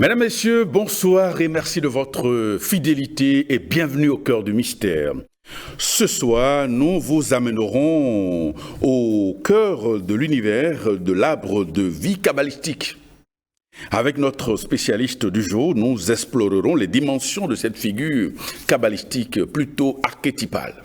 Mesdames, Messieurs, bonsoir et merci de votre fidélité et bienvenue au cœur du mystère. Ce soir, nous vous amènerons au cœur de l'univers de l'arbre de vie kabbalistique. Avec notre spécialiste du jour, nous explorerons les dimensions de cette figure kabbalistique plutôt archétypale.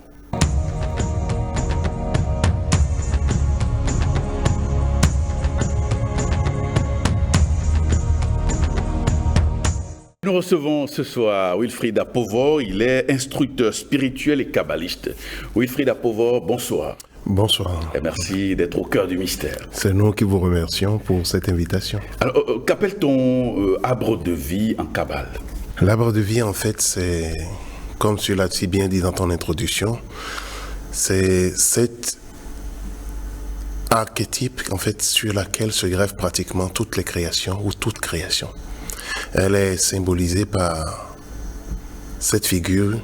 Nous recevons ce soir Wilfried Apovor, il est instructeur spirituel et kabbaliste. Wilfried Apovor, bonsoir. Bonsoir. Et merci d'être au cœur du mystère. C'est nous qui vous remercions pour cette invitation. Alors, qu'appelle-t-on arbre de vie en Kabbale? L'arbre de vie, en fait, c'est, comme tu l'as si bien dit dans ton introduction, c'est cet archétype, en fait, sur laquelle se greffent pratiquement toutes les créations ou toute création. Elle est symbolisée par cette figure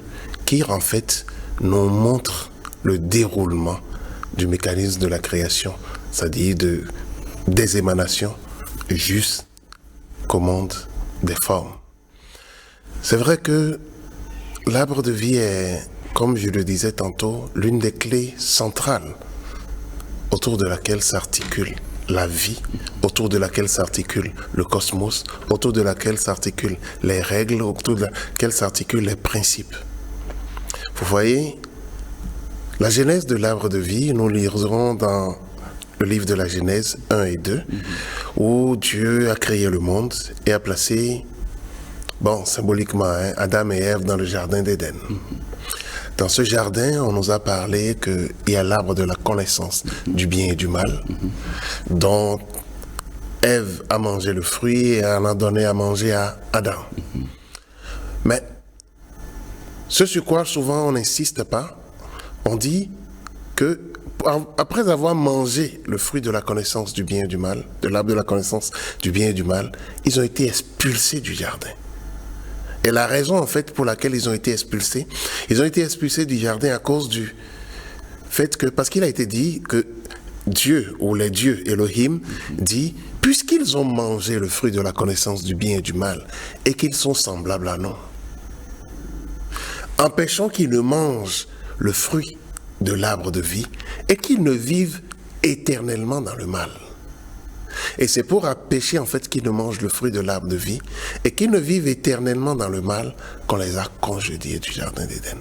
qui, en fait, nous montre le déroulement du mécanisme de la création, c'est-à-dire des émanations jusqu'au monde des formes. C'est vrai que l'arbre de vie est, comme je le disais tantôt, l'une des clés centrales autour de laquelle s'articule la vie, autour de laquelle s'articule le cosmos, autour de laquelle s'articulent les règles, autour de laquelle s'articulent les principes. Vous voyez, la genèse de l'arbre de vie, nous lirons dans le livre de la Genèse 1 et 2, où Dieu a créé le monde et a placé, symboliquement, Adam et Ève dans le jardin d'Éden. Dans ce jardin, on nous a parlé qu'il y a l'arbre de la connaissance du bien et du mal, dont Ève a mangé le fruit et en a donné à manger à Adam. Mais ce sur quoi souvent on n'insiste pas, on dit que après avoir mangé le fruit de la connaissance du bien et du mal, de l'arbre de la connaissance du bien et du mal, ils ont été expulsés du jardin. Et la raison, en fait, pour laquelle ils ont été expulsés du jardin à cause du fait que, parce qu'il a été dit que Dieu, ou les dieux, Elohim, dit, puisqu'ils ont mangé le fruit de la connaissance du bien et du mal, et qu'ils sont semblables à nous, empêchons qu'ils ne mangent le fruit de l'arbre de vie, et qu'ils ne vivent éternellement dans le mal. Et c'est pour empêcher en fait qu'ils ne mangent le fruit de l'arbre de vie et qu'ils ne vivent éternellement dans le mal qu'on les a congédiés du jardin d'Éden.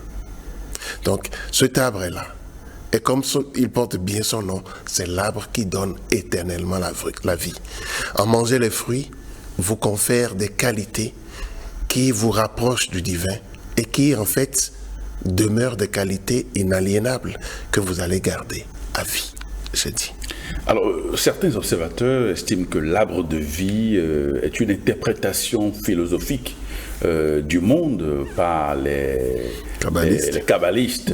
Donc cet arbre est là. Et comme il porte bien son nom, c'est l'arbre qui donne éternellement la vie. En manger les fruits vous confère des qualités qui vous rapprochent du divin et qui en fait demeurent des qualités inaliénables que vous allez garder à vie, je dis. Alors, certains observateurs estiment que l'arbre de vie est une interprétation philosophique du monde par les kabbalistes.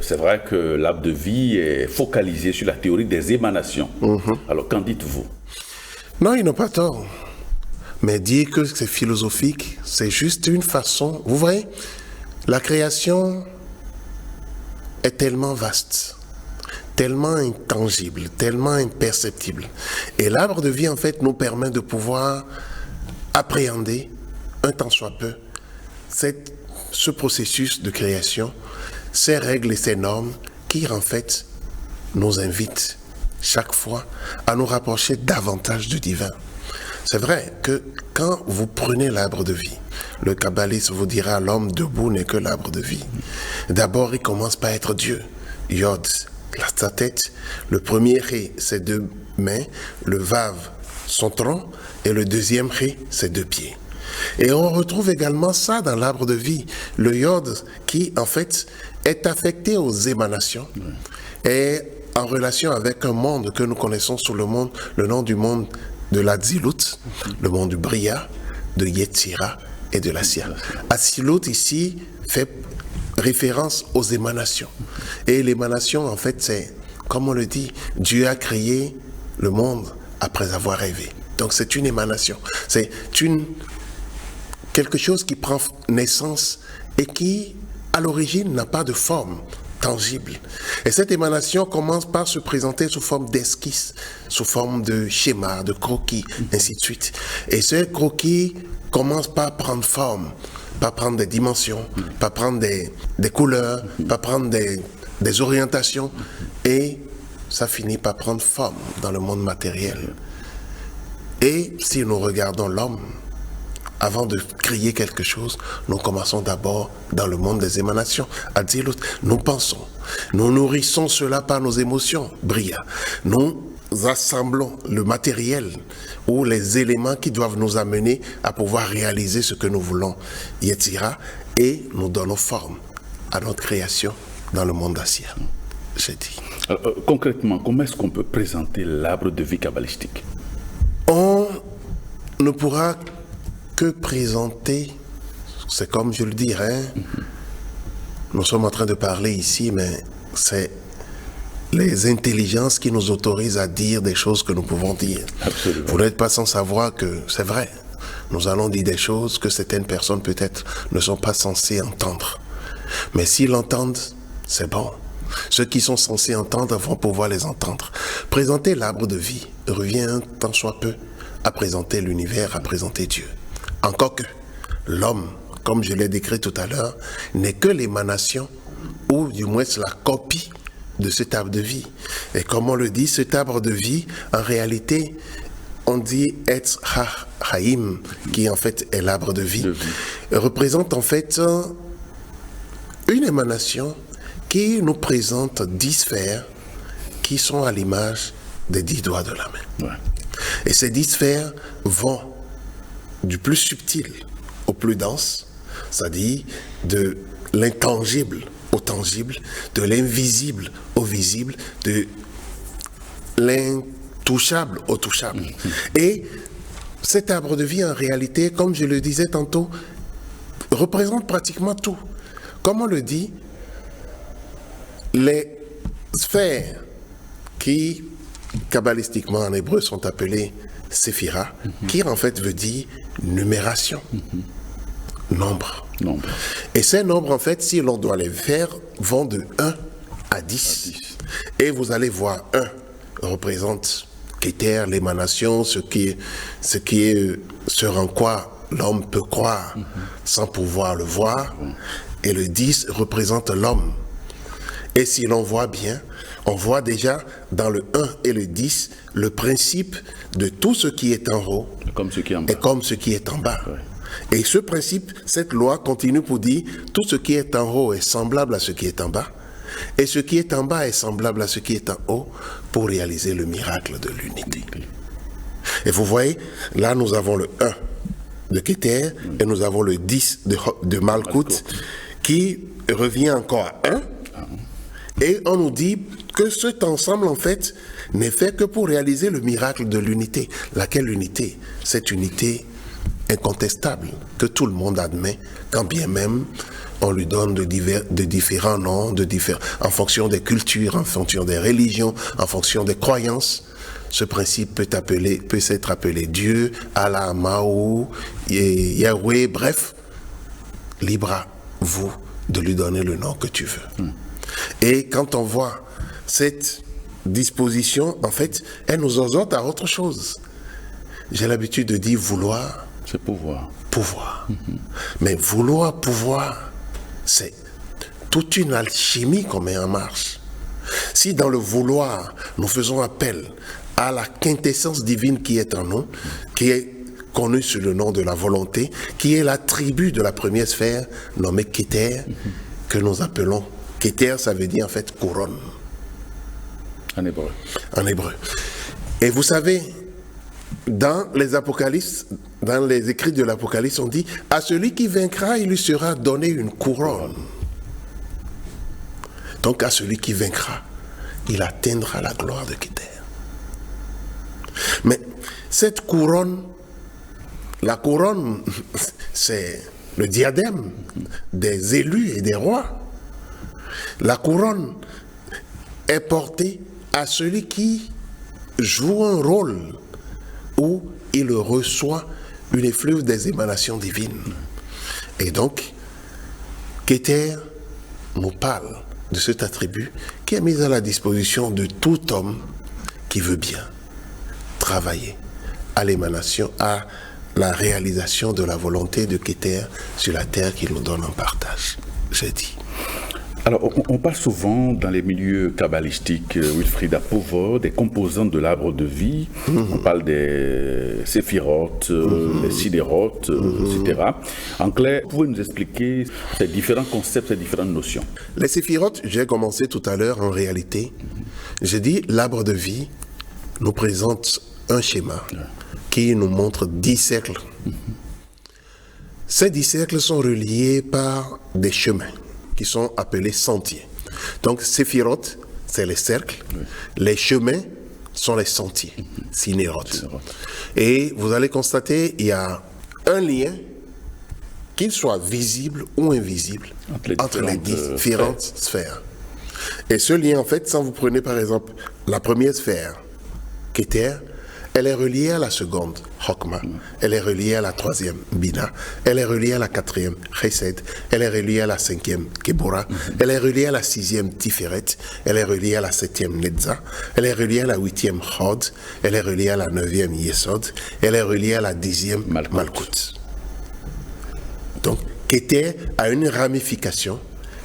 C'est vrai que l'arbre de vie est focalisé sur la théorie des émanations. Alors, qu'en dites-vous? Non, ils n'ont pas tort. Mais dire que c'est philosophique, c'est juste une façon... Vous voyez, la création est tellement vaste, tellement intangible, tellement imperceptible. Et l'arbre de vie, en fait, nous permet de pouvoir appréhender, un tant soit peu, ce processus de création, ces règles et ces normes qui, en fait, nous invitent chaque fois à nous rapprocher davantage du divin. C'est vrai que quand vous prenez l'arbre de vie, le kabbaliste vous dira l'homme debout n'est que l'arbre de vie. D'abord, il commence par être Dieu, Yod, sa tête, le premier ré, ses deux mains, le vav, son tronc, et le deuxième ré, ses deux pieds. Et on retrouve également ça dans l'arbre de vie, le yod qui en fait est affecté aux émanations et en relation avec un monde que nous connaissons sous le nom du monde de la Zilut, le monde du Bria, de Yetzira et de la Sia. Asilut ici fait référence aux émanations. Et l'émanation, en fait, c'est, comme on le dit, Dieu a créé le monde après avoir rêvé. Donc c'est une émanation. C'est quelque chose qui prend naissance et qui, à l'origine, n'a pas de forme tangible. Et cette émanation commence par se présenter sous forme d'esquisse, sous forme de schéma, de croquis, ainsi de suite. Et ce croquis commence par prendre forme, par prendre des dimensions, par prendre des couleurs, par prendre des orientations, et ça finit par prendre forme dans le monde matériel. Et si nous regardons l'homme, avant de créer quelque chose, nous commençons d'abord dans le monde des émanations. À dire l'autre, nous pensons, nous nourrissons cela par nos émotions, Bria. Nous assemblons le matériel ou les éléments qui doivent nous amener à pouvoir réaliser ce que nous voulons, Yetira, et nous donnons forme à notre création dans le monde ancien. J'ai dit. Concrètement, comment est-ce qu'on peut présenter l'arbre de vie kabbalistique? On ne pourra que présenter, c'est comme je le dirais, nous sommes en train de parler ici, mais c'est les intelligences qui nous autorisent à dire des choses que nous pouvons dire. Absolument. Vous n'êtes pas sans savoir que c'est vrai. Nous allons dire des choses que certaines personnes peut-être ne sont pas censées entendre. Mais s'ils l'entendent, c'est bon. Ceux qui sont censés entendre vont pouvoir les entendre. Présenter l'arbre de vie revient tant soit peu à présenter l'univers, à présenter Dieu. Encore que l'homme, comme je l'ai décrit tout à l'heure, n'est que l'émanation, ou du moins la copie de cet arbre de vie. Et comme on le dit, cet arbre de vie, en réalité, on dit Etz Ha-Haïm, qui en fait est l'arbre de vie, représente en fait une émanation qui nous présente 10 sphères qui sont à l'image des 10 doigts de la main. Ouais. Et ces 10 sphères vont du plus subtil au plus dense, c'est-à-dire de l'intangible au tangible, de l'invisible au visible, de l'intouchable au touchable. Et cet arbre de vie, en réalité, comme je le disais tantôt, représente pratiquement tout. Comme on le dit, les sphères qui, kabbalistiquement en hébreu, sont appelées Séphira, qui en fait veut dire numération, nombre. Et ces nombres, en fait, si l'on doit les faire, vont de 1 à 10. Et vous allez voir, 1 représente Keter, l'émanation, ce en quoi l'homme peut croire sans pouvoir le voir. Et le 10 représente l'homme. Et si l'on voit bien, on voit déjà dans le 1 et le 10 le principe de tout ce qui est en haut comme ce qui est en bas. Et comme ce qui est en bas. Ouais. Et ce principe, cette loi continue pour dire tout ce qui est en haut est semblable à ce qui est en bas. Et ce qui est en bas est semblable à ce qui est en haut pour réaliser le miracle de l'unité. Et vous voyez, là nous avons le 1 de Keter et nous avons le 10 de Malkout qui revient encore à 1. Et on nous dit que cet ensemble, en fait, n'est fait que pour réaliser le miracle de l'unité. Laquelle unité? Cette unité incontestable que tout le monde admet, quand bien même on lui donne de différents noms, en fonction des cultures, en fonction des religions, en fonction des croyances. Ce principe peut s'être appelé Dieu, Allah, Mahou, Yahweh, bref, libre à vous de lui donner le nom que tu veux. Et quand on voit cette disposition, en fait, elle nous exhorte à autre chose. J'ai l'habitude de dire vouloir. C'est pouvoir. Pouvoir. Mais vouloir, pouvoir, c'est toute une alchimie qu'on met en marche. Si dans le vouloir, nous faisons appel à la quintessence divine qui est en nous, qui est connue sous le nom de la volonté, qui est l'attribut de la première sphère nommée Keter, que nous appelons Keter, ça veut dire en fait couronne. En hébreu. En hébreu. Et vous savez, dans les Apocalypses, dans les écrits de l'Apocalypse, on dit à celui qui vaincra, il lui sera donné une couronne. Donc à celui qui vaincra, il atteindra la gloire de Keter. Mais cette couronne, la couronne, c'est le diadème des élus et des rois. La couronne est portée à celui qui joue un rôle où il reçoit une effluve des émanations divines. Et donc, Keter nous parle de cet attribut qui est mis à la disposition de tout homme qui veut bien travailler à l'émanation, à la réalisation de la volonté de Keter sur la terre qu'il nous donne en partage. J'ai dit. Alors, on parle souvent dans les milieux kabbalistiques, Wilfried Apofo, des composants de l'arbre de vie. On parle des séphirotes, des sidérotes, etc. En clair, vous pouvez nous expliquer ces différents concepts, ces différentes notions? Les séphirotes, j'ai commencé tout à l'heure en réalité. J'ai dit l'arbre de vie nous présente un schéma qui nous montre 10 cercles. Ces 10 cercles sont reliés par des chemins qui sont appelés sentiers. Donc, séphirotes, c'est les cercles. Les chemins sont les sentiers, synérotes. Et vous allez constater, il y a un lien, qu'il soit visible ou invisible, entre les différentes sphères. Et ce lien, en fait, quand vous prenez par exemple la première sphère, Keter, elle est reliée à la seconde, Chokma. Elle est reliée à la troisième, Bina. Elle est reliée à la quatrième, Chesed. Elle est reliée à la cinquième, Kebora. Elle est reliée à la sixième, Tiferet. Elle est reliée à la septième, Netza. Elle est reliée à la huitième, Chod. Elle est reliée à la neuvième, Yesod. Elle est reliée à la dixième, Malkut. Donc, Keter a une ramification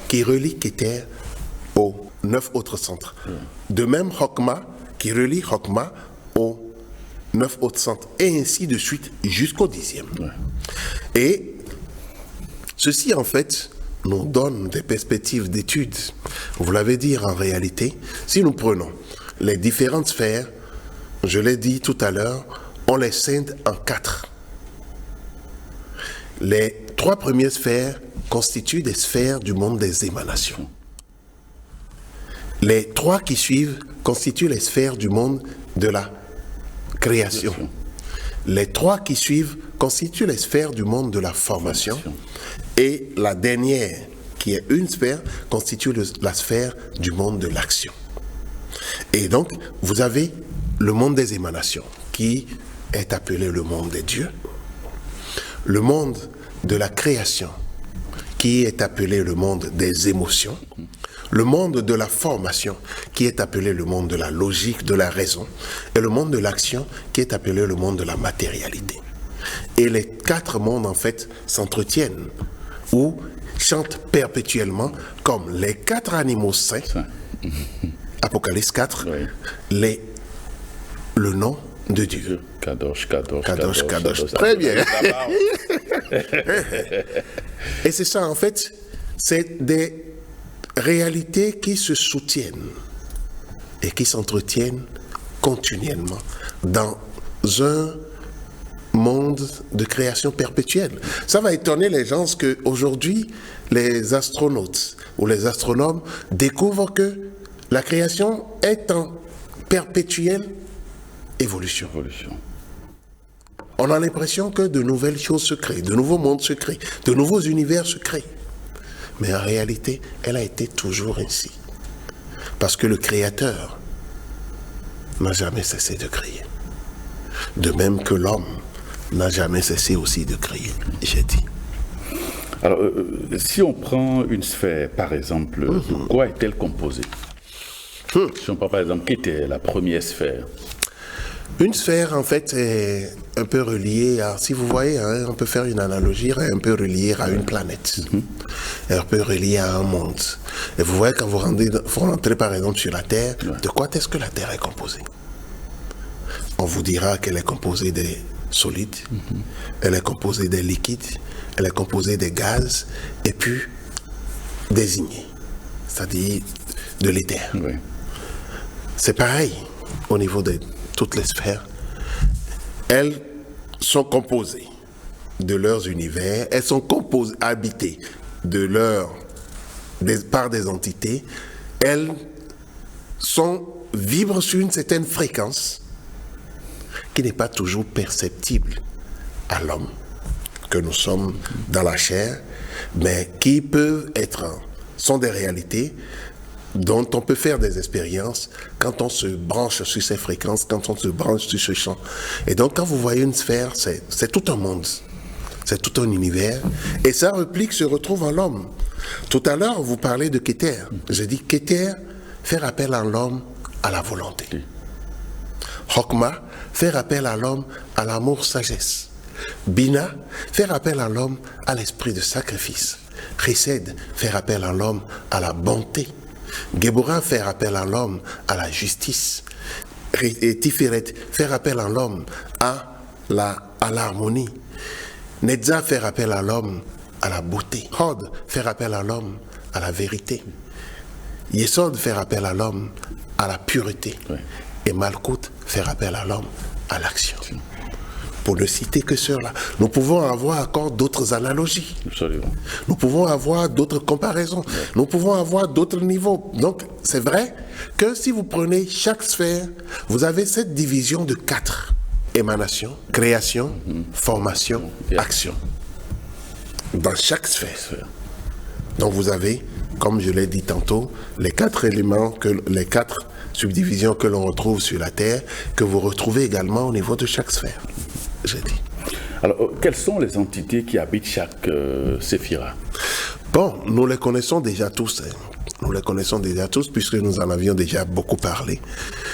qui relie Keter aux 9 autres centres. De même, Chokma, qui relie Chokma aux 9 autres centres, et ainsi de suite jusqu'au 10e. Et ceci, en fait, nous donne des perspectives d'études. Vous l'avez dit, en réalité, si nous prenons les différentes sphères, je l'ai dit tout à l'heure, on les scinde en 4. Les 3 premières sphères constituent des sphères du monde des émanations. Les 3 qui suivent constituent les sphères du monde de la création. Les 3 qui suivent constituent les sphères du monde de la formation. Et la dernière, qui est une sphère, constitue la sphère du monde de l'action. Et donc, vous avez le monde des émanations, qui est appelé le monde des dieux. Le monde de la création, qui est appelé le monde des émotions. Le monde de la formation, qui est appelé le monde de la logique, de la raison, et le monde de l'action, qui est appelé le monde de la matérialité. Et les 4 mondes, en fait, s'entretiennent, ou chantent perpétuellement, comme les 4 animaux saints, Apocalypse 4, le nom de Dieu. Kadosh. Très bien. Et c'est ça, en fait, c'est des réalités qui se soutiennent et qui s'entretiennent continuellement dans un monde de création perpétuelle. Ça va étonner les gens qu'aujourd'hui, les astronautes ou les astronomes découvrent que la création est en perpétuelle évolution. On a l'impression que de nouvelles choses se créent, de nouveaux mondes se créent, de nouveaux univers se créent. Mais en réalité, elle a été toujours ainsi. Parce que le Créateur n'a jamais cessé de créer. De même que l'homme n'a jamais cessé aussi de créer, j'ai dit. Alors, si on prend une sphère, par exemple, de quoi est-elle composée? Si on prend par exemple, qui était la première sphère? Une sphère, en fait, est un peu reliée à, si vous voyez, hein, on peut faire une analogie, un peu reliée à une planète, un peu reliée à un monde. Et vous voyez, quand vous rentrez par exemple sur la Terre, de quoi est-ce que la Terre est composée? On vous dira qu'elle est composée des solides, elle est composée des liquides, elle est composée des gaz, et puis des ignées, c'est-à-dire de l'éther. C'est pareil au niveau de toutes les sphères. Elles sont composées de leurs univers, elles sont habitées par des entités, elles vibrent sur une certaine fréquence qui n'est pas toujours perceptible à l'homme, que nous sommes dans la chair, mais qui sont des réalités dont on peut faire des expériences quand on se branche sur ces fréquences, quand on se branche sur ce champ. Et donc, quand vous voyez une sphère, c'est tout un monde, c'est tout un univers, et sa réplique se retrouve en l'homme. Tout à l'heure, vous parlez de Keter. J'ai dit Keter fait rappel à l'homme à la volonté. Chokma fait rappel à l'homme à l'amour sagesse. Bina, faire appel à l'homme à l'esprit de sacrifice. Chesed, faire appel à l'homme à la bonté. Géborah, faire appel à l'homme à la justice. Et Tiferet, faire appel à l'homme à l'harmonie. Netza, faire appel à l'homme à la beauté. Hod, faire appel à l'homme à la vérité. Yesod, faire appel à l'homme à la pureté. Oui. Et Malkout, faire appel à l'homme à l'action. Pour ne citer que ceux-là. Nous pouvons avoir encore d'autres analogies. Absolument. Nous pouvons avoir d'autres comparaisons. Oui. Nous pouvons avoir d'autres niveaux. Donc, c'est vrai que si vous prenez chaque sphère, vous avez cette division de 4. Émanation, création, formation, action. Dans chaque sphère. Donc, vous avez, comme je l'ai dit tantôt, les 4 éléments, les 4 subdivisions que l'on retrouve sur la Terre, que vous retrouvez également au niveau de chaque sphère. J'ai dit. Alors, quelles sont les entités qui habitent chaque séphira? Bon, nous les connaissons déjà tous. Nous les connaissons déjà tous puisque nous en avions déjà beaucoup parlé.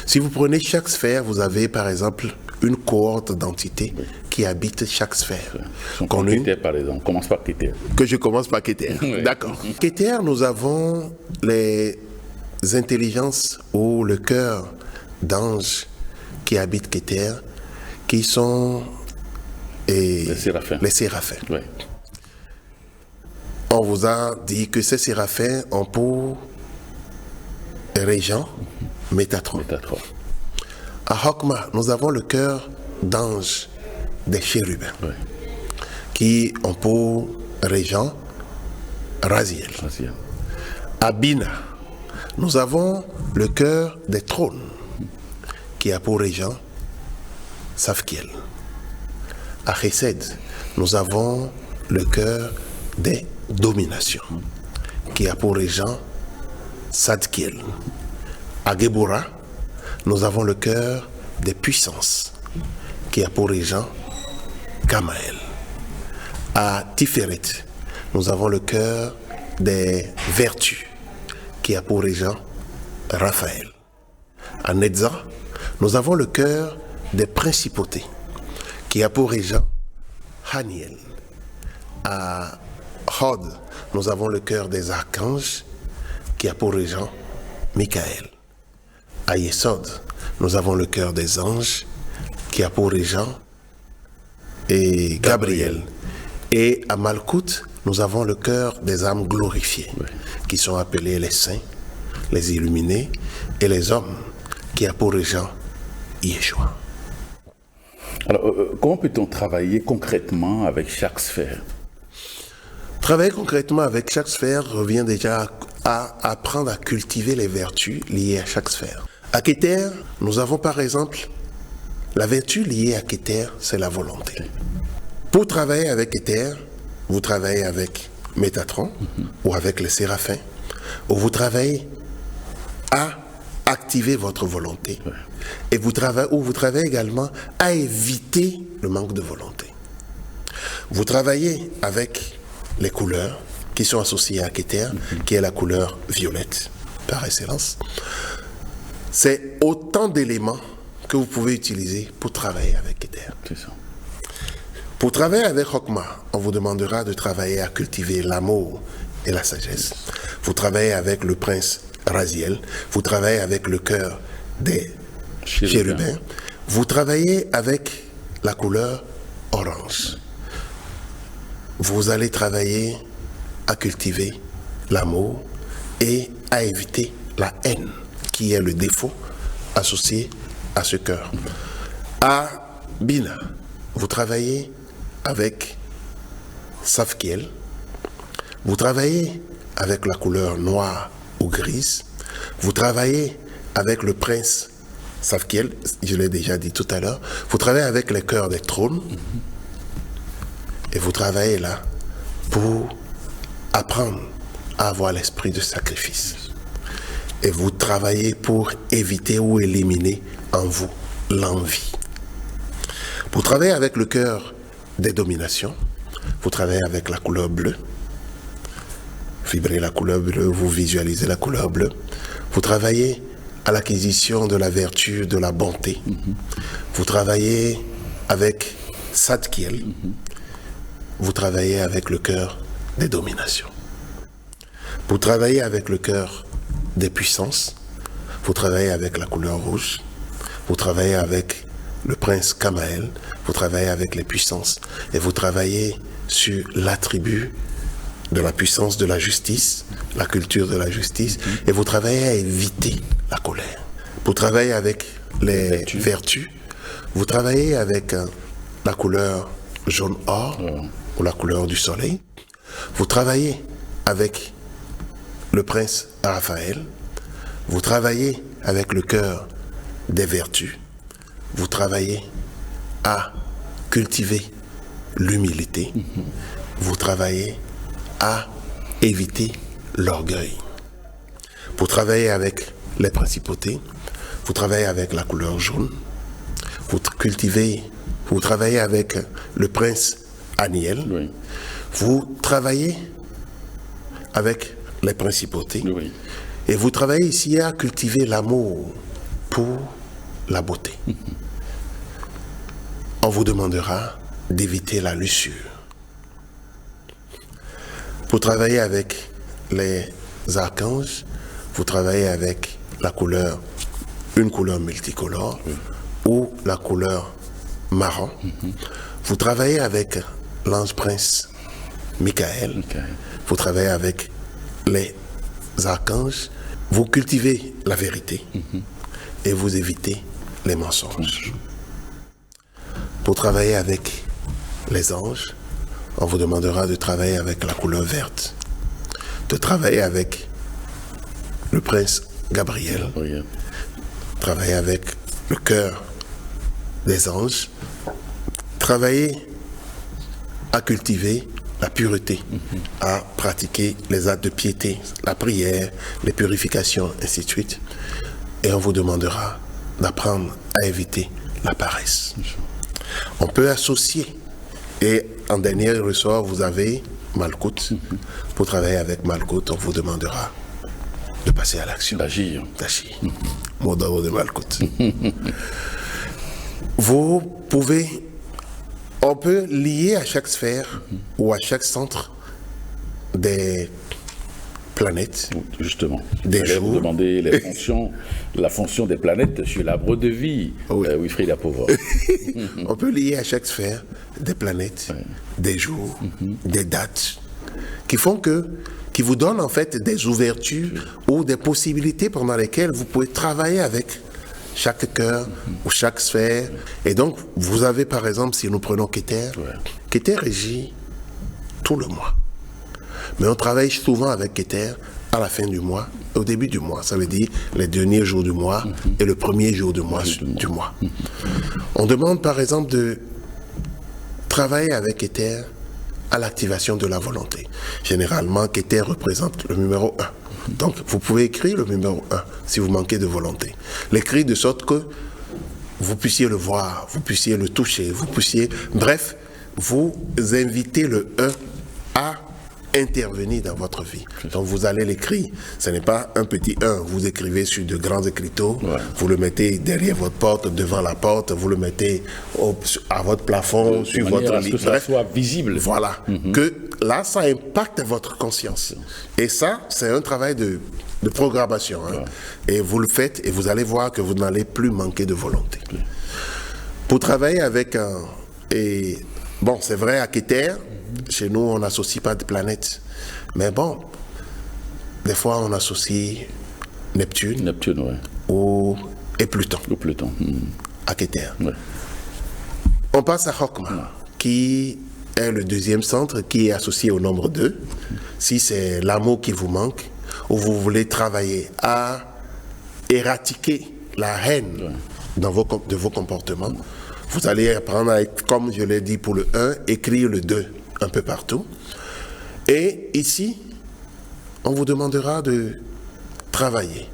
Si vous prenez chaque sphère, vous avez par exemple une cohorte d'entités qui habitent chaque sphère. Kéter, par exemple. Commence par Kéter. Que je commence par Kéter. Oui. D'accord. Kéter, nous avons les intelligences ou le cœur d'anges qui habitent Kéter, qui sont les séraphins. Oui. On vous a dit que ces séraphins ont pour régent Métatron. À Hokma, nous avons le cœur d'ange des chérubins, oui, qui ont pour régent Raziel. À Bina, nous avons le cœur des trônes, qui a pour régent Safkiel. À Chesed, nous avons le cœur des dominations, qui a pour régent Sadkiel. À Géborah, nous avons le cœur des puissances, qui a pour régent Kamael. À Tiferet, nous avons le cœur des vertus, qui a pour régent Raphaël. À Netza, nous avons le cœur des principautés, qui a pour régent Haniel. À Hod, nous avons le cœur des archanges, qui a pour régent Michael. À Yesod, nous avons le cœur des anges, qui a pour régent Gabriel. Et à Malkout, nous avons le cœur des âmes glorifiées, oui, qui sont appelés les saints, les illuminés, et les hommes, qui a pour régent Yeshua. Alors, comment peut-on travailler concrètement avec chaque sphère? Travailler concrètement avec chaque sphère revient déjà à apprendre à cultiver les vertus liées à chaque sphère. À Kéter, nous avons par exemple la vertu liée à Kéter, c'est la volonté. Pour travailler avec Kéter, vous travaillez avec Métatron ou avec les séraphins, ou vous travaillez à activer votre volonté. Et vous travaillez également à éviter le manque de volonté. Vous travaillez avec les couleurs qui sont associées à Kéter, qui est la couleur violette par excellence. C'est autant d'éléments que vous pouvez utiliser pour travailler avec Kéter. C'est ça. Pour travailler avec Hokma, on vous demandera de travailler à cultiver l'amour et la sagesse. Vous travaillez avec le prince Raziel, vous travaillez avec le cœur des chérubins, vous travaillez avec la couleur orange. Vous allez travailler à cultiver l'amour et à éviter la haine, qui est le défaut associé à ce cœur. À Bina, vous travaillez avec Safkiel, vous travaillez avec la couleur noire ou grise, vous travaillez avec le prince Safkiel, je l'ai déjà dit tout à l'heure, vous travaillez avec les cœurs des trônes, et vous travaillez là pour apprendre à avoir l'esprit de sacrifice. Et vous travaillez pour éviter ou éliminer en vous l'envie. Vous travaillez avec le cœur des dominations, vous travaillez avec la couleur bleue, vibrez la couleur bleue, vous visualisez la couleur bleue, vous travaillez à l'acquisition de la vertu, de la bonté, vous travaillez avec Zadkiel, vous travaillez avec le cœur des dominations. Vous travaillez avec le cœur des puissances. Vous travaillez avec la couleur rouge. Vous travaillez avec le prince Kamael. Vous travaillez avec les puissances. Et vous travaillez sur l'attribut de la puissance de la justice, la culture de la justice. Et vous travaillez à éviter la colère. Vous travaillez avec les vertus. Vous travaillez avec la couleur jaune or ou la couleur du soleil. Vous travaillez avec le prince Raphaël. Vous travaillez avec le cœur des vertus. Vous travaillez à cultiver l'humilité. Vous travaillez à éviter l'orgueil. Vous travaillez avec les principautés. Vous travaillez avec la couleur jaune. Vous travaillez avec le prince Aniel. Oui. Vous travaillez avec les principautés. Oui. Et vous travaillez ici à cultiver l'amour pour la beauté. On vous demandera d'éviter la luxure. Vous travaillez avec les archanges. Vous travaillez avec la couleur, une couleur multicolore, ou la couleur marron. Vous travaillez avec l'ange prince Michael. Vous travaillez avec les archanges. Vous cultivez la vérité et vous évitez les mensonges. Pour travailler avec les anges, on vous demandera de travailler avec la couleur verte, de travailler avec le prince Gabriel, travailler avec le cœur des anges, travailler à cultiver la pureté, à pratiquer les actes de piété, la prière, les purifications, ainsi de suite. Et on vous demandera d'apprendre à éviter la paresse. On peut associer. Et en dernier ressort, vous avez Malkout. Pour travailler avec Malkout, on vous demandera de passer à l'action. D'agir. Mot d'ordre de Malkout. Vous pouvez... On peut lier à chaque sphère ou à chaque centre des planètes. Justement. Des J'allais jours. vous demander la fonction des planètes sur l'arbre de vie. Wilfried Apauva. On peut lier à chaque sphère des planètes, des jours, des dates, qui vous donnent en fait des ouvertures ou des possibilités pendant lesquelles vous pouvez travailler avec chaque cœur ou chaque sphère. Et donc, vous avez par exemple, si nous prenons Keter, Keter régit tout le mois. Mais on travaille souvent avec Keter à la fin du mois, au début du mois. Ça veut dire les derniers jours du mois et le premier jour du mois. On demande par exemple de travailler avec Keter à l'activation de la volonté. Généralement, Keter représente le numéro 1. Donc, vous pouvez écrire le numéro 1 si vous manquez de volonté. L'écrire de sorte que vous puissiez le voir, vous puissiez le toucher, vous puissiez... Bref, vous invitez le 1 à intervenir dans votre vie. Donc, vous allez l'écrire. Ce n'est pas un petit 1. Vous écrivez sur de grands écriteaux. Vous le mettez derrière votre porte, devant la porte. Vous le mettez à votre plafond, sur votre lit. Que ça soit visible. Voilà. Que là, ça impacte votre conscience. Et ça, c'est un travail de programmation. Et vous le faites et vous allez voir que vous n'allez plus manquer de volonté. Pour travailler avec et bon, c'est vrai, à Keter, chez nous, on n'associe pas de planètes. Mais bon, des fois, on associe Neptune. Et Pluton. À Keter. On passe à Chokma, qui est le deuxième centre, qui est associé au nombre 2. Si c'est l'amour qui vous manque, ou vous voulez travailler à éradiquer la haine de vos comportements, vous allez apprendre à, comme je l'ai dit pour le 1, écrire le 2 un peu partout. Et ici, on vous demandera de travailler.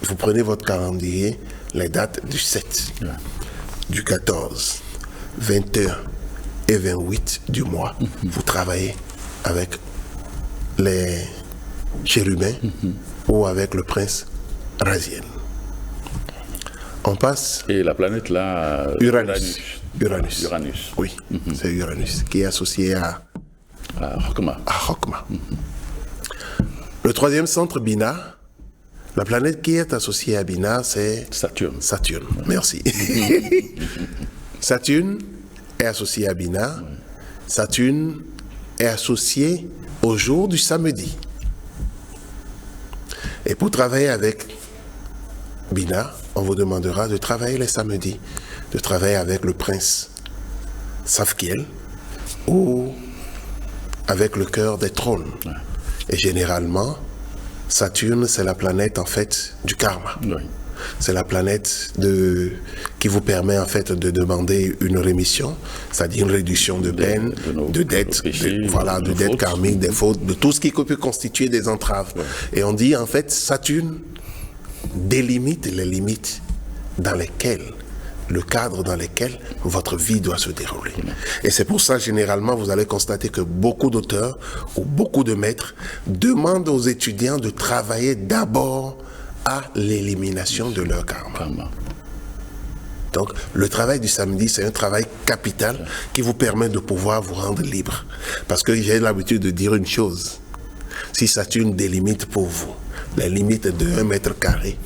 Vous prenez votre calendrier, les dates du 7, du 14, 21 et 28 du mois. Vous travaillez avec les chérubins ou avec le prince Raziel. On passe. Et la planète là, Uranus. Oui, c'est Uranus, qui est associé à Rokhma. Le troisième centre, Bina, la planète qui est associée à Bina, c'est Saturne. Merci. Saturne est associé à Bina. Saturne est associé au jour du samedi. Et pour travailler avec Bina, on vous demandera de travailler les samedis, de travailler avec le prince Safkiel ou avec le cœur des trônes. Ouais. Et généralement, Saturne, c'est la planète en fait du karma. Oui. C'est la planète qui vous permet en fait de demander une rémission, c'est-à-dire une réduction de peine, de dettes, de dettes karmiques, des fautes, de tout ce qui peut constituer des entraves. Ouais. Et on dit en fait, Saturne délimite les limites dans lesquelles, le cadre dans lequel votre vie doit se dérouler. Et c'est pour ça, généralement, vous allez constater que beaucoup d'auteurs ou beaucoup de maîtres demandent aux étudiants de travailler d'abord à l'élimination de leur karma. Donc, le travail du samedi, c'est un travail capital qui vous permet de pouvoir vous rendre libre. Parce que j'ai l'habitude de dire une chose. Si Saturne délimite pour vous les limites de 1 mètre carré,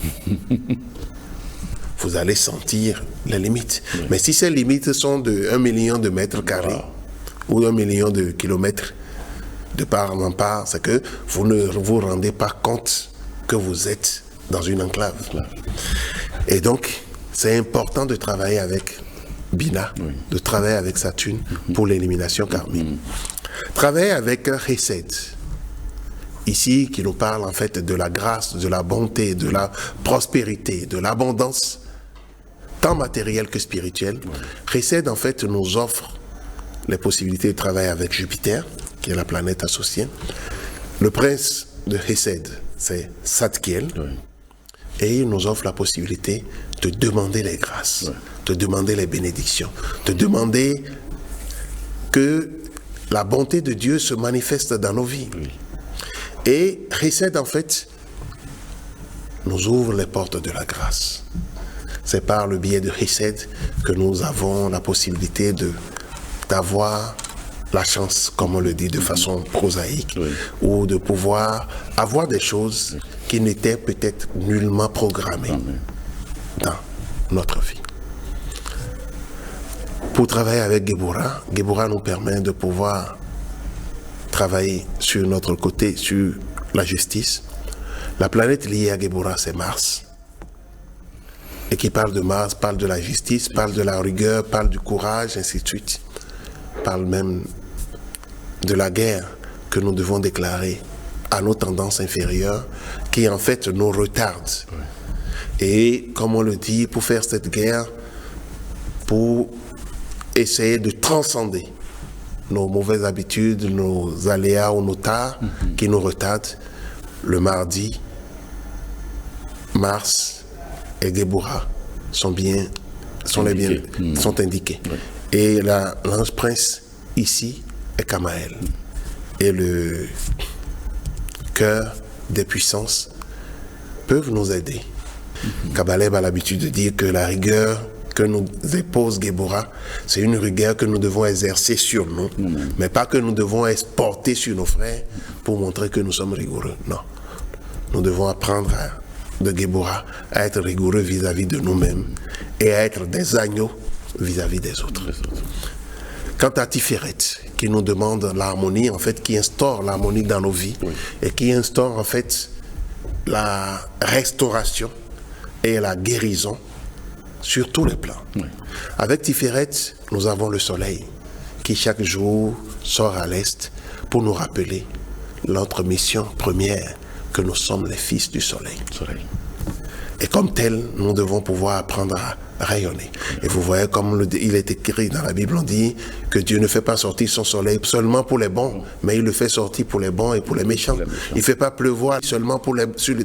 vous allez sentir les limites. Oui. Mais si ces limites sont de 1 million de mètres carrés ou 1 million de kilomètres de part en part, c'est que vous ne vous rendez pas compte que vous êtes dans une enclave. Et donc, c'est important de travailler avec Bina, de travailler avec Saturne pour l'élimination karmique. Travailler avec Chesed, ici qui nous parle en fait de la grâce, de la bonté, de la prospérité, de l'abondance, tant matérielle que spirituelle. Chesed en fait nous offre les possibilités de travailler avec Jupiter, qui est la planète associée. Le prince de Chesed, c'est Zadkiel. Et il nous offre la possibilité de demander les grâces, de demander les bénédictions, de demander que la bonté de Dieu se manifeste dans nos vies. Et Chesed, en fait, nous ouvre les portes de la grâce. C'est par le biais de Chesed que nous avons la possibilité d'avoir la chance, comme on le dit de façon prosaïque, ou de pouvoir avoir des choses qui n'étaient peut-être nullement programmées dans notre vie. Pour travailler avec Geburah nous permet de pouvoir travailler sur notre côté, sur la justice. La planète liée à Geburah, c'est Mars. Et qui parle de Mars, parle de la justice, parle de la rigueur, parle du courage, ainsi de suite. Parle même de la guerre que nous devons déclarer à nos tendances inférieures, qui en fait nous retardent. Et comme on le dit, pour faire cette guerre, pour essayer de transcender nos mauvaises habitudes, nos aléas ou nos tares qui nous retardent, le mardi, Mars et Geburah sont indiqués. Et l'ange prince ici est Kamael. Et le cœur des puissances peuvent nous aider. Kabbaleb a l'habitude de dire que la rigueur que nous dépose Geburah, c'est une rigueur que nous devons exercer sur nous, mais pas que nous devons exporter sur nos frères pour montrer que nous sommes rigoureux. Non. Nous devons apprendre de Geburah à être rigoureux vis-à-vis de nous-mêmes et à être des agneaux vis-à-vis des autres. Quant à Tiferet, qui nous demande l'harmonie, en fait, qui instaure l'harmonie dans nos vies et qui instaure en fait la restauration et la guérison sur tous les plans. Avec Tiferet, nous avons le soleil qui chaque jour sort à l'est pour nous rappeler notre mission première, que nous sommes les fils du soleil. Et comme tel, nous devons pouvoir apprendre à rayonner. Et vous voyez, comme il est écrit dans la Bible, on dit que Dieu ne fait pas sortir son soleil seulement pour les bons, mais il le fait sortir pour les bons et pour les méchants. Il ne fait pas pleuvoir seulement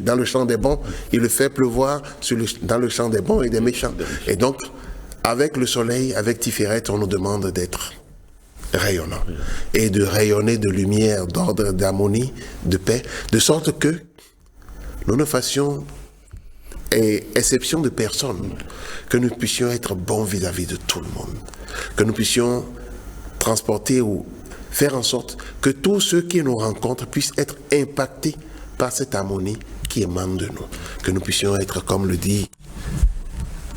dans le champ des bons, il le fait pleuvoir dans le champ des bons et des méchants. Et donc, avec le soleil, avec Tiferet, on nous demande d'être rayonnant et de rayonner de lumière, d'ordre, d'harmonie, de paix, de sorte que nous ne fassions exception de personne, que nous puissions être bons vis-à-vis de tout le monde, que nous puissions transporter ou faire en sorte que tous ceux qui nous rencontrent puissent être impactés par cette harmonie qui émane de nous, que nous puissions être, comme le dit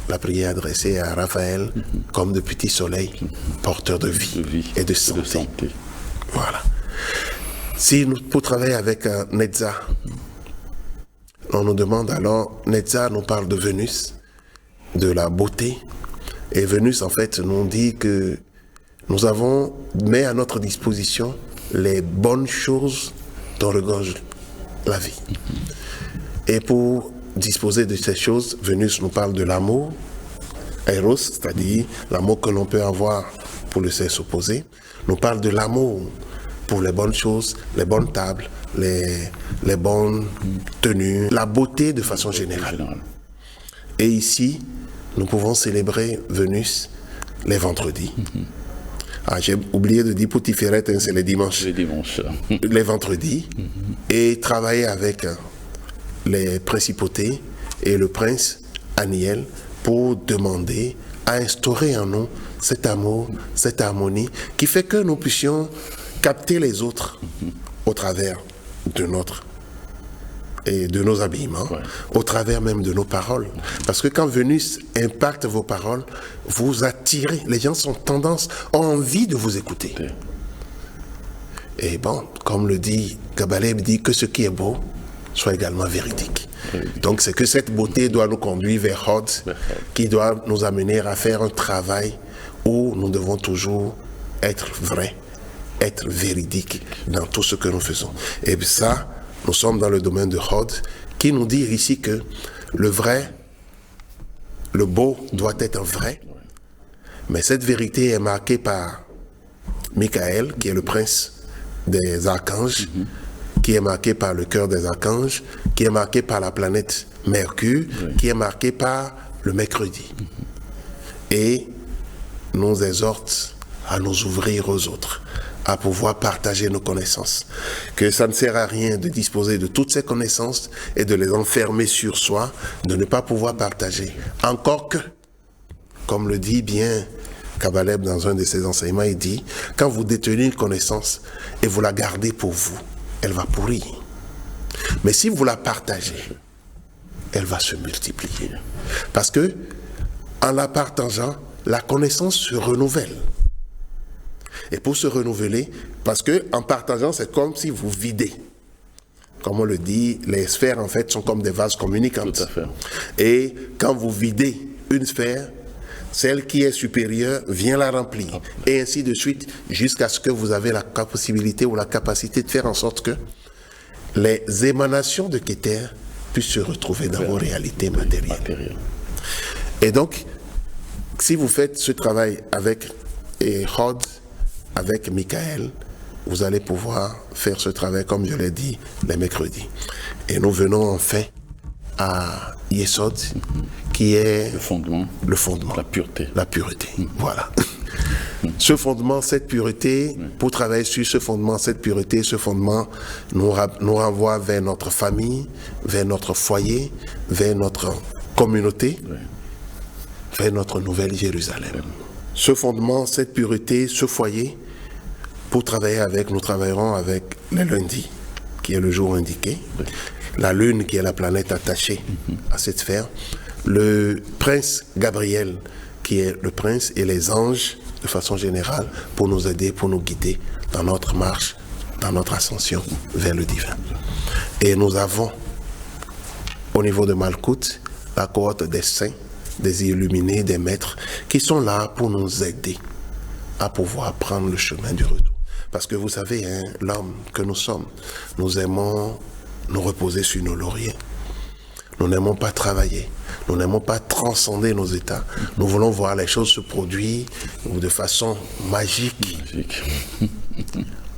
la prière adressée à Raphaël, comme de petits soleils, porteurs de vie et de santé. Voilà. Si nous, pour travailler avec Netza, on nous demande alors, Netza nous parle de Vénus, de la beauté, et Vénus en fait nous dit que nous avons mis à notre disposition les bonnes choses dont regorge la vie. Et pour disposer de ces choses, Vénus nous parle de l'amour, Eros, c'est-à-dire l'amour que l'on peut avoir pour le sexe opposé, nous parle de l'amour pour les bonnes choses, les bonnes tables, les bonnes tenues, la beauté de façon générale. Et ici, nous pouvons célébrer Vénus les vendredis. J'ai oublié de dire pour Tiferet, c'est les dimanches. Les dimanches. Les vendredis. Et travailler avec les principautés et le prince Aniel pour demander à instaurer en nous cet amour, cette harmonie qui fait que nous puissions capter les autres au travers de nos habillements, au travers même de nos paroles. Parce que quand Vénus impacte vos paroles, vous attirez. Les gens ont envie de vous écouter. Et bon, comme le dit Kabaleb, dit que ce qui est beau soit également véridique. Donc c'est que cette beauté doit nous conduire vers Hod, qui doit nous amener à faire un travail où nous devons toujours être vrais, être véridiques dans tout ce que nous faisons. Et ça, nous sommes dans le domaine de Hod, qui nous dit ici que le vrai, le beau doit être vrai, mais cette vérité est marquée par Michael, qui est le prince des archanges, qui est marqué par le cœur des archanges, qui est marqué par la planète Mercure, qui est marqué par le mercredi. Et nous exhorte à nous ouvrir aux autres, à pouvoir partager nos connaissances. Que ça ne sert à rien de disposer de toutes ces connaissances et de les enfermer sur soi, de ne pas pouvoir partager. Encore que, comme le dit bien Kabaleb dans un de ses enseignements, il dit, quand vous détenez une connaissance et vous la gardez pour vous, elle va pourrir. Mais si vous la partagez, elle va se multiplier. Parce que, en la partageant, la connaissance se renouvelle. Et pour se renouveler, parce que en partageant, c'est comme si vous videz. Comme on le dit, les sphères en fait sont comme des vases communicantes. Tout à fait. Et quand vous videz une sphère, celle qui est supérieure vient la remplir. Et ainsi de suite, jusqu'à ce que vous avez la possibilité ou la capacité de faire en sorte que les émanations de Keter puissent se retrouver dans vos réalités matérielles. Et donc, si vous faites ce travail avec Hod, avec Michael, vous allez pouvoir faire ce travail, comme je l'ai dit, les mercredis. Et nous venons enfin à Yesod, qui est le fondement, la pureté. Voilà. Ce fondement, cette pureté, pour travailler sur ce fondement, cette pureté, ce fondement nous renvoie vers notre famille, vers notre foyer, vers notre communauté, vers notre nouvelle Jérusalem. Ce fondement, cette pureté, ce foyer, pour travailler avec, nous travaillerons avec le lundi, qui est le jour indiqué, la lune qui est la planète attachée à cette sphère, le prince Gabriel qui est le prince et les anges de façon générale pour nous aider, pour nous guider dans notre marche, dans notre ascension vers le divin. Et nous avons au niveau de Malkout la cohorte des saints, des illuminés, des maîtres qui sont là pour nous aider à pouvoir prendre le chemin du retour. Parce que vous savez, hein, l'homme que nous sommes, nous aimons nous reposer sur nos lauriers. Nous n'aimons pas travailler. Nous n'aimons pas transcender nos états. Nous voulons voir les choses se produire de façon magique.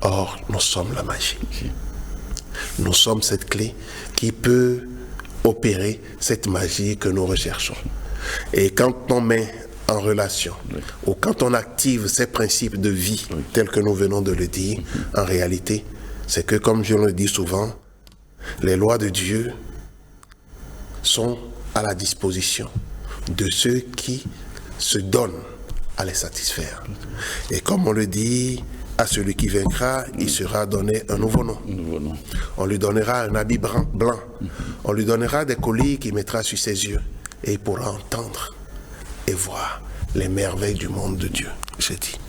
Or, nous sommes la magie. Nous sommes cette clé qui peut opérer cette magie que nous recherchons. Et quand on met en relation, ou quand on active ces principes de vie, tels que nous venons de le dire, en réalité, c'est que, comme je le dis souvent, les lois de Dieu sont à la disposition de ceux qui se donnent à les satisfaire. Et comme on le dit, à celui qui vaincra, il sera donné un nouveau nom. On lui donnera un habit blanc. On lui donnera des colliers qu'il mettra sur ses yeux. Et il pourra entendre et voir les merveilles du monde de Dieu, j'ai dit.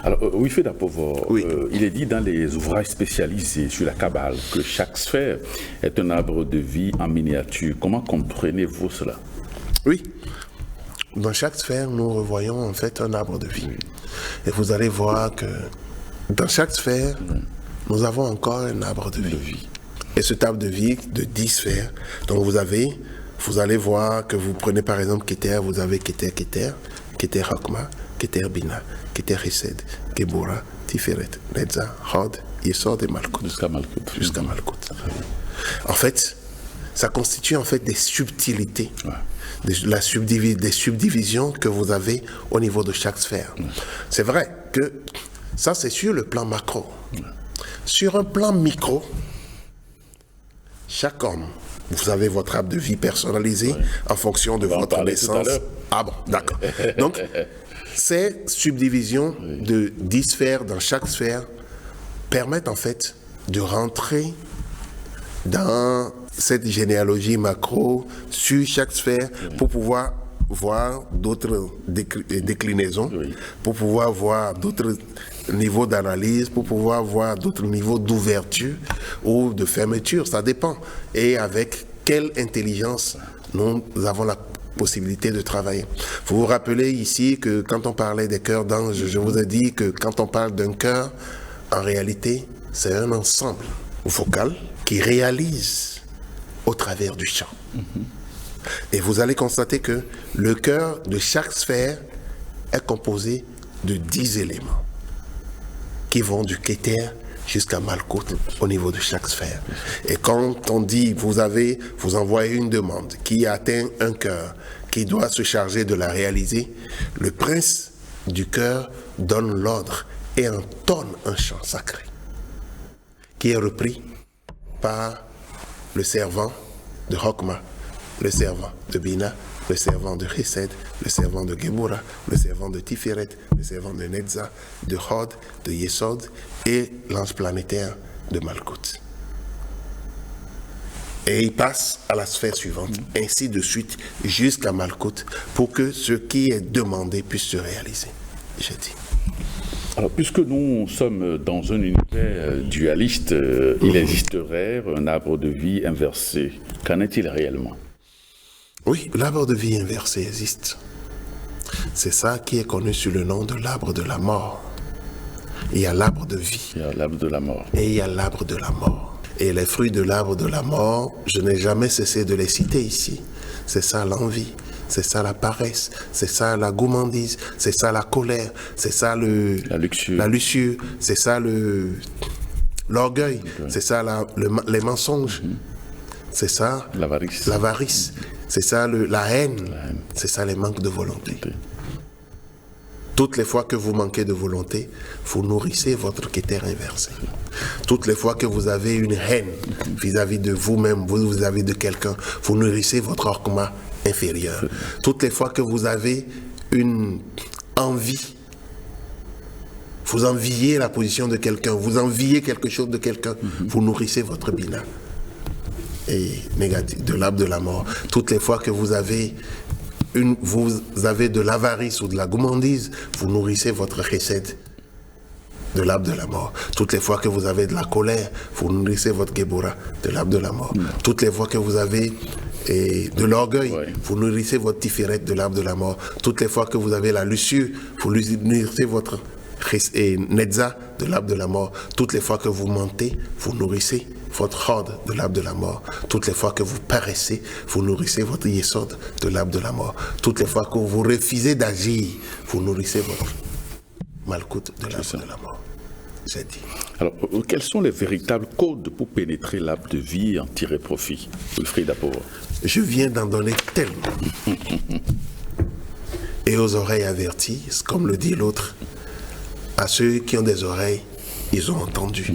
Alors, Wilfried Apovo, Oui. Il est dit dans les ouvrages spécialisés sur la Kabbale que chaque sphère est un arbre de vie en miniature. Comment comprenez-vous cela? Oui. Dans chaque sphère, nous revoyons en fait un arbre de vie. Et vous allez voir que dans chaque sphère, nous avons encore un arbre de vie. Et cet arbre de vie de 10 sphères, donc vous allez voir que vous prenez par exemple Keter, vous avez Keter, Keter Hakma, Keter Bina, Keter Chesed, Gebura, Tiferet, Netza, Hod, Yesod et Malkut. Jusqu'à Malkut. En fait, ça constitue en fait des subtilités, des subdivisions que vous avez au niveau de chaque sphère. C'est vrai que ça c'est sur le plan macro. Sur un plan micro, chaque homme, vous avez votre arbre de vie personnalisé en fonction de votre naissance. Ah bon, d'accord. Donc, ces subdivisions de 10 sphères dans chaque sphère permettent en fait de rentrer dans cette généalogie macro sur chaque sphère pour pouvoir voir d'autres déclinaisons, pour pouvoir voir d'autres niveaux d'analyse, pour pouvoir voir d'autres niveaux d'ouverture ou de fermeture, ça dépend. Et avec quelle intelligence nous avons la possibilité de travailler. Vous vous rappelez ici que quand on parlait des cœurs d'anges, je vous ai dit que quand on parle d'un cœur, en réalité, c'est un ensemble vocal qui réalise au travers du chant. Et vous allez constater que le cœur de chaque sphère est composé de 10 éléments qui vont du Keter jusqu'à Malkout au niveau de chaque sphère. Et quand on dit, vous envoyez une demande qui atteint un cœur, qui doit se charger de la réaliser, le prince du cœur donne l'ordre et entonne un chant sacré qui est repris par le servant de Hokma, le servant de Bina, le servant de Chesed, le servant de Gebura, le servant de Tiferet, le servant de Netza, de Hod, de Yesod et l'ange planétaire de Malkout. Et il passe à la sphère suivante, ainsi de suite jusqu'à Malkout, pour que ce qui est demandé puisse se réaliser. J'ai dit. Alors, puisque nous sommes dans un univers dualiste, il existerait un arbre de vie inversé. Qu'en est-il réellement? Oui, l'arbre de vie inversé existe. C'est ça qui est connu sous le nom de l'arbre de la mort. Il y a l'arbre de vie. Il y a l'arbre de la mort. Et il y a l'arbre de la mort. Et les fruits de l'arbre de la mort, je n'ai jamais cessé de les citer ici. C'est ça l'envie, c'est ça la paresse, c'est ça la gourmandise, c'est ça la colère, c'est ça la luxure, c'est ça l'orgueil, c'est ça les mensonges, c'est ça l'avarice, c'est ça la haine, c'est ça les manques de volonté. Toutes les fois que vous manquez de volonté, vous nourrissez votre Keter inversé. Toutes les fois que vous avez une haine vis-à-vis de vous-même, vis-à-vis de quelqu'un, vous nourrissez votre Orkma inférieur. Toutes les fois que vous avez une envie, vous enviez la position de quelqu'un, vous enviez quelque chose de quelqu'un, vous nourrissez votre Bina. Et négatif, de l'arbre de la mort. Toutes les fois que vous avez de l'avarice ou de la gourmandise, vous nourrissez votre Chesed de l'arbre de la mort. Toutes les fois que vous avez de la colère, vous nourrissez votre Gebura de l'arbre de la mort. Toutes les fois que vous avez de l'orgueil, vous nourrissez votre Tiferet de l'arbre de la mort. Toutes les fois que vous avez la luxure, vous nourrissez votre Netza de l'arbre de la mort. Toutes les fois que vous mentez, vous nourrissez votre Hod de l'arbre de la mort. Toutes les fois que vous paraissez, vous nourrissez votre Yesod de l'arbre de la mort. Toutes les fois que vous refusez d'agir, vous nourrissez votre Malkout de l'arbre de la mort. J'ai dit. Alors, quels sont les véritables codes pour pénétrer l'arbre de vie et en tirer profit, Wilfried Apovo? Je viens d'en donner tellement. Et aux oreilles averties, comme le dit l'autre, à ceux qui ont des oreilles, ils ont entendu.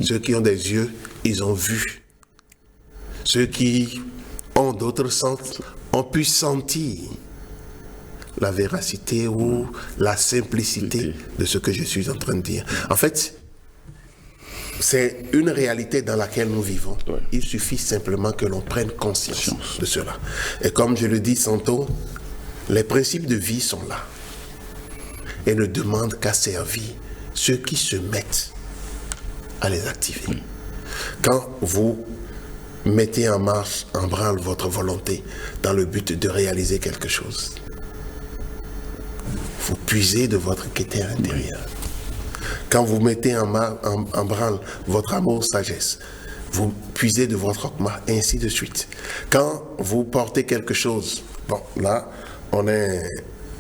Ceux qui ont des yeux, ils ont vu. Ceux qui en d'autres sens, ont pu sentir la véracité ou la simplicité de ce que je suis en train de dire. En fait, c'est une réalité dans laquelle nous vivons. Ouais. Il suffit simplement que l'on prenne conscience de cela. Et comme je le dis tantôt, les principes de vie sont là et ne demandent qu'à servir ceux qui se mettent à les activer. Quand vous mettez en marche, en branle votre volonté dans le but de réaliser quelque chose, vous puisez de votre gaieté intérieure. Quand vous mettez en branle votre amour, sagesse, vous puisez de votre roquement, et ainsi de suite. Quand vous portez quelque chose, bon, là, on est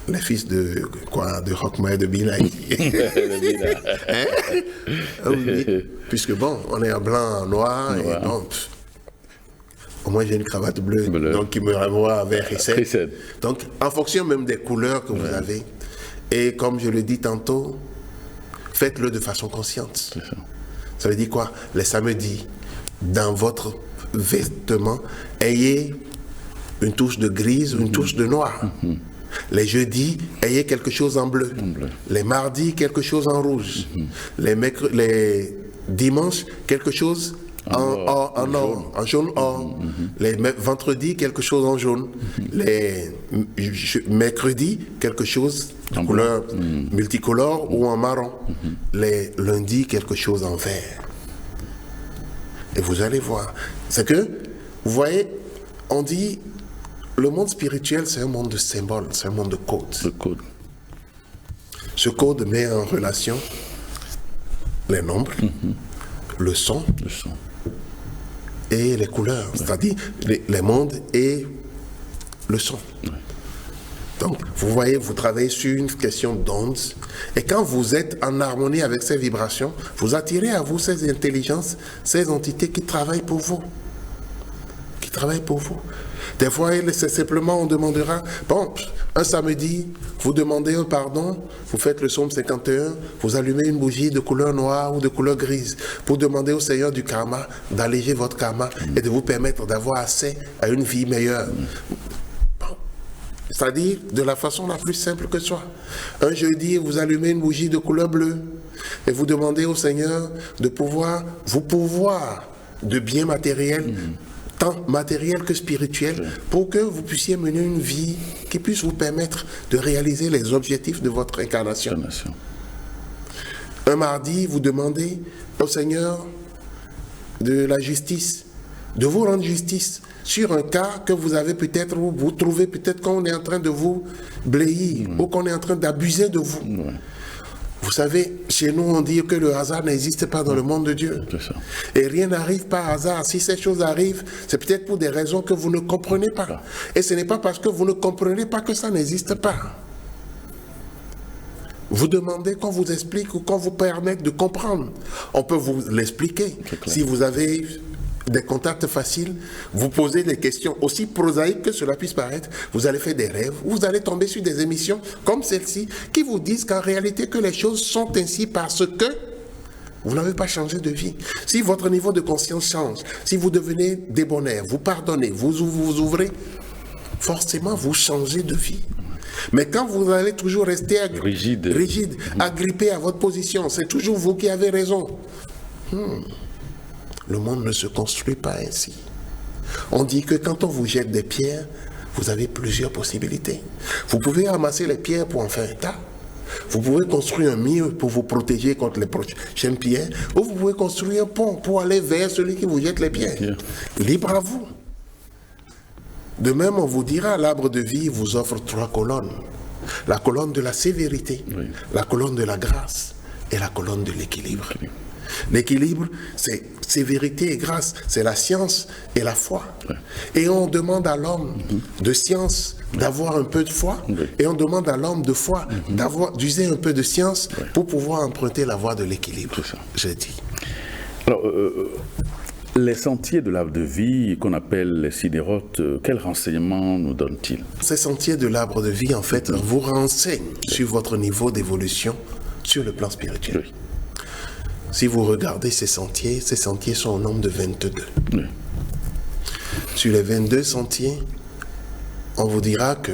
les fils de quoi, de roquement et de Binaï. Hein? Oui, puisque bon, on est en blanc, en noir, et bon, au moins j'ai une cravate bleue, donc qui me renvoie à vert et sel. Donc, en fonction même des couleurs que vous avez, et comme je le dis tantôt, faites-le de façon consciente. Ça veut dire quoi? Les samedis, dans votre vêtement, ayez une touche de grise, une touche de noir. Les jeudis, ayez quelque chose en bleu. Les mardis, quelque chose en rouge. Les dimanches, quelque chose en jaune or. Les vendredis, quelque chose en jaune. Les mercredis, quelque chose de couleur multicolore ou en marron. Les lundis, quelque chose en vert. Et vous allez voir. C'est que, vous voyez, on dit, le monde spirituel, c'est un monde de symboles, c'est un monde de codes. Ce code met en relation les nombres, le son et les couleurs, c'est-à-dire les mondes et le son. Donc, vous voyez, vous travaillez sur une question d'ondes, et quand vous êtes en harmonie avec ces vibrations, vous attirez à vous ces intelligences, ces entités qui travaillent pour vous. Des fois, c'est simplement, on demandera, bon, un samedi, vous demandez un pardon, vous faites le psaume 51, vous allumez une bougie de couleur noire ou de couleur grise pour demander au Seigneur du karma d'alléger votre karma et de vous permettre d'avoir accès à une vie meilleure. Bon. C'est-à-dire de la façon la plus simple que soit. Un jeudi, vous allumez une bougie de couleur bleue et vous demandez au Seigneur de pouvoir vous pourvoir de biens matériels, tant matériel que spirituel, pour que vous puissiez mener une vie qui puisse vous permettre de réaliser les objectifs de votre incarnation. Un mardi, vous demandez au Seigneur de la justice, de vous rendre justice sur un cas que vous avez peut-être, ou vous trouvez peut-être qu'on est en train de vous bléir, ou qu'on est en train d'abuser de vous. Vous savez, chez nous, on dit que le hasard n'existe pas dans le monde de Dieu. Et rien n'arrive par hasard. Si ces choses arrivent, c'est peut-être pour des raisons que vous ne comprenez pas. Et ce n'est pas parce que vous ne comprenez pas que ça n'existe pas. Vous demandez qu'on vous explique ou qu'on vous permette de comprendre. On peut vous l'expliquer. Si vous avez des contacts faciles, vous posez des questions aussi prosaïques que cela puisse paraître, vous allez faire des rêves, vous allez tomber sur des émissions comme celle-ci qui vous disent qu'en réalité que les choses sont ainsi parce que vous n'avez pas changé de vie. Si votre niveau de conscience change, si vous devenez débonnaire, vous pardonnez, vous ouvrez, forcément vous changez de vie. Mais quand vous allez toujours rester rigide, agrippé à votre position, c'est toujours vous qui avez raison. Le monde ne se construit pas ainsi. On dit que quand on vous jette des pierres, vous avez plusieurs possibilités. Vous pouvez ramasser les pierres pour en faire un tas. Vous pouvez construire un mur pour vous protéger contre les prochaines pierres. Ou vous pouvez construire un pont pour aller vers celui qui vous jette les pierres. Libre à vous. De même, on vous dira, l'arbre de vie vous offre 3 colonnes. La colonne de la sévérité, la colonne de la grâce et la colonne de l'équilibre. L'équilibre, c'est sévérité et grâce, c'est la science et la foi. Et on demande à l'homme de science d'avoir un peu de foi, et on demande à l'homme de foi d'user un peu de science pour pouvoir emprunter la voie de l'équilibre, j'ai dit. Alors, les sentiers de l'arbre de vie, qu'on appelle les sidérotes, quels renseignements nous donnent-ils? Ces sentiers de l'arbre de vie, en fait, vous renseignent sur votre niveau d'évolution sur le plan spirituel. Si vous regardez ces sentiers sont au nombre de 22. Sur les 22 sentiers, on vous dira que,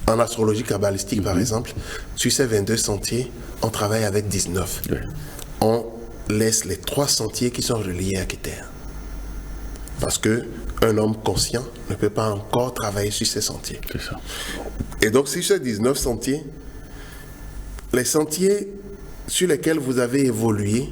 en astrologie kabbalistique par exemple, sur ces 22 sentiers, on travaille avec 19. Oui. On laisse les 3 sentiers qui sont reliés à Keter. Parce qu'un homme conscient ne peut pas encore travailler sur ces sentiers. C'est ça. Et donc, sur ces 19 sentiers, les sentiers sur lesquels vous avez évolué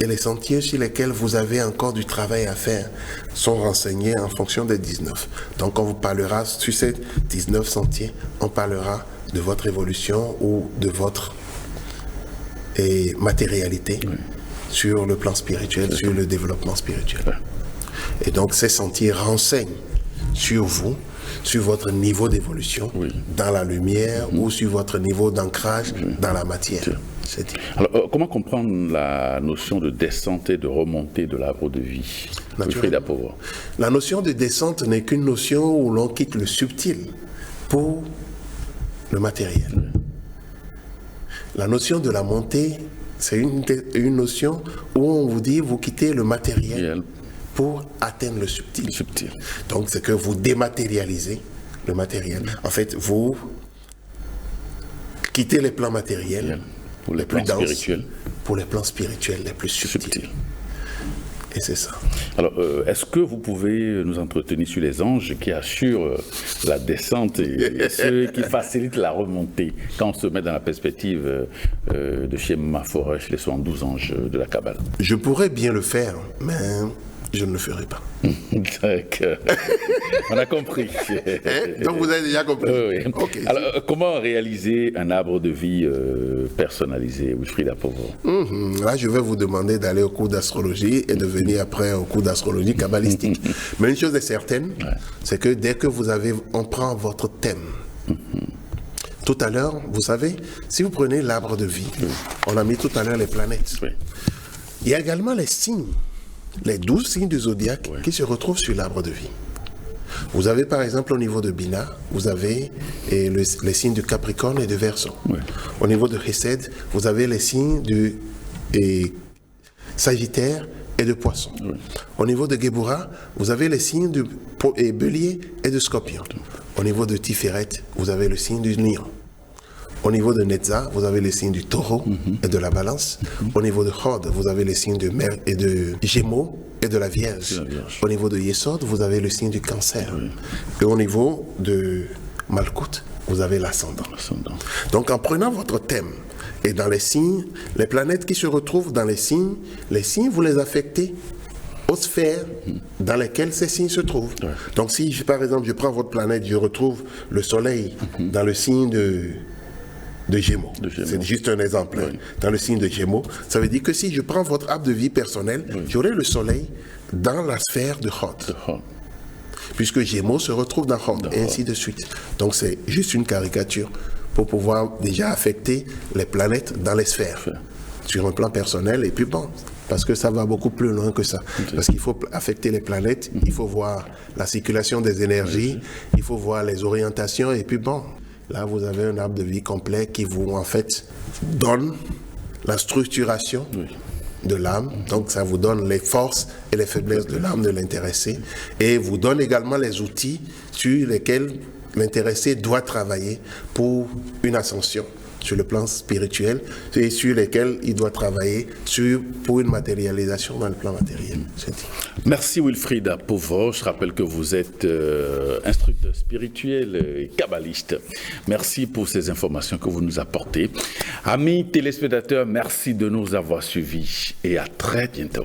et les sentiers sur lesquels vous avez encore du travail à faire sont renseignés en fonction des 19. Donc, on vous parlera sur ces 19 sentiers, on parlera de votre évolution ou de votre matérialité sur le plan spirituel, sur le développement spirituel. Et donc, ces sentiers renseignent sur vous, sur votre niveau d'évolution dans la lumière ou sur votre niveau d'ancrage dans la matière. Alors, comment comprendre la notion de descente et de remontée de l'arbre de vie? La notion de descente n'est qu'une notion où l'on quitte le subtil pour le matériel. La notion de la montée, c'est une notion où on vous dit vous quittez le matériel pour atteindre le subtil. Donc, c'est que vous dématérialisez le matériel. En fait, vous quittez les plans matériels pour les plans spirituels, pour les plans spirituels les plus subtils. Et c'est ça. Alors, est-ce que vous pouvez nous entretenir sur les anges qui assurent la descente et ceux qui facilitent la remontée quand on se met dans la perspective de Shema Foresh, les 72 anges de la Kabbale? Je pourrais bien le faire, mais je ne le ferai pas. D'accord. On a compris. Donc vous avez déjà compris. Oui. Okay. Alors, comment réaliser un arbre de vie personnalisé, Wilfried Apovo? Là, je vais vous demander d'aller au cours d'astrologie et de venir après au cours d'astrologie kabbalistique. Mais une chose est certaine, c'est que dès que on prend votre thème, tout à l'heure, vous savez, si vous prenez l'arbre de vie, on a mis tout à l'heure les planètes. Il y a également les signes. Les 12 signes du zodiaque qui se retrouvent sur l'arbre de vie. Vous avez par exemple au niveau de Bina, vous avez les signes de Capricorne et de Verseau. Au niveau de Chesed, vous avez les signes de Sagittaire et de Poisson. Au niveau de Géboura, vous avez les signes de Bélier et de Scorpion. Au niveau de Tiferet, vous avez le signe du Lion. Au niveau de Netza, vous avez les signes du Taureau et de la Balance. Au niveau de Chod, vous avez les signes de Gémeaux et de la Vierge. Au niveau de Yesod, vous avez le signe du Cancer. Et au niveau de Malkout, vous avez l'ascendant. Donc en prenant votre thème et dans les signes, les planètes qui se retrouvent dans les signes, vous les affectez aux sphères dans lesquelles ces signes se trouvent. Donc si par exemple je prends votre planète, je retrouve le Soleil dans le signe de Gémeaux. C'est juste un exemple. Dans le signe de Gémeaux, ça veut dire que si je prends votre arbre de vie personnel, j'aurai le soleil dans la sphère de Chod. Puisque Gémeaux se retrouve dans Chod, et ainsi de suite. Donc c'est juste une caricature pour pouvoir déjà affecter les planètes dans les sphères, sur un plan personnel, et puis bon, parce que ça va beaucoup plus loin que ça. Parce qu'il faut affecter les planètes, il faut voir la circulation des énergies, il faut voir les orientations, et puis bon, là, vous avez un arbre de vie complet qui vous, en fait, donne la structuration de l'âme. Donc, ça vous donne les forces et les faiblesses de l'âme de l'intéressé. Et vous donne également les outils sur lesquels l'intéressé doit travailler pour une ascension sur le plan spirituel et sur lesquels il doit travailler pour une matérialisation dans le plan matériel. Merci Wilfried Apovo. Je rappelle que vous êtes instructeur spirituel et kabbaliste. Merci pour ces informations que vous nous apportez. Amis téléspectateurs, merci de nous avoir suivis et à très bientôt.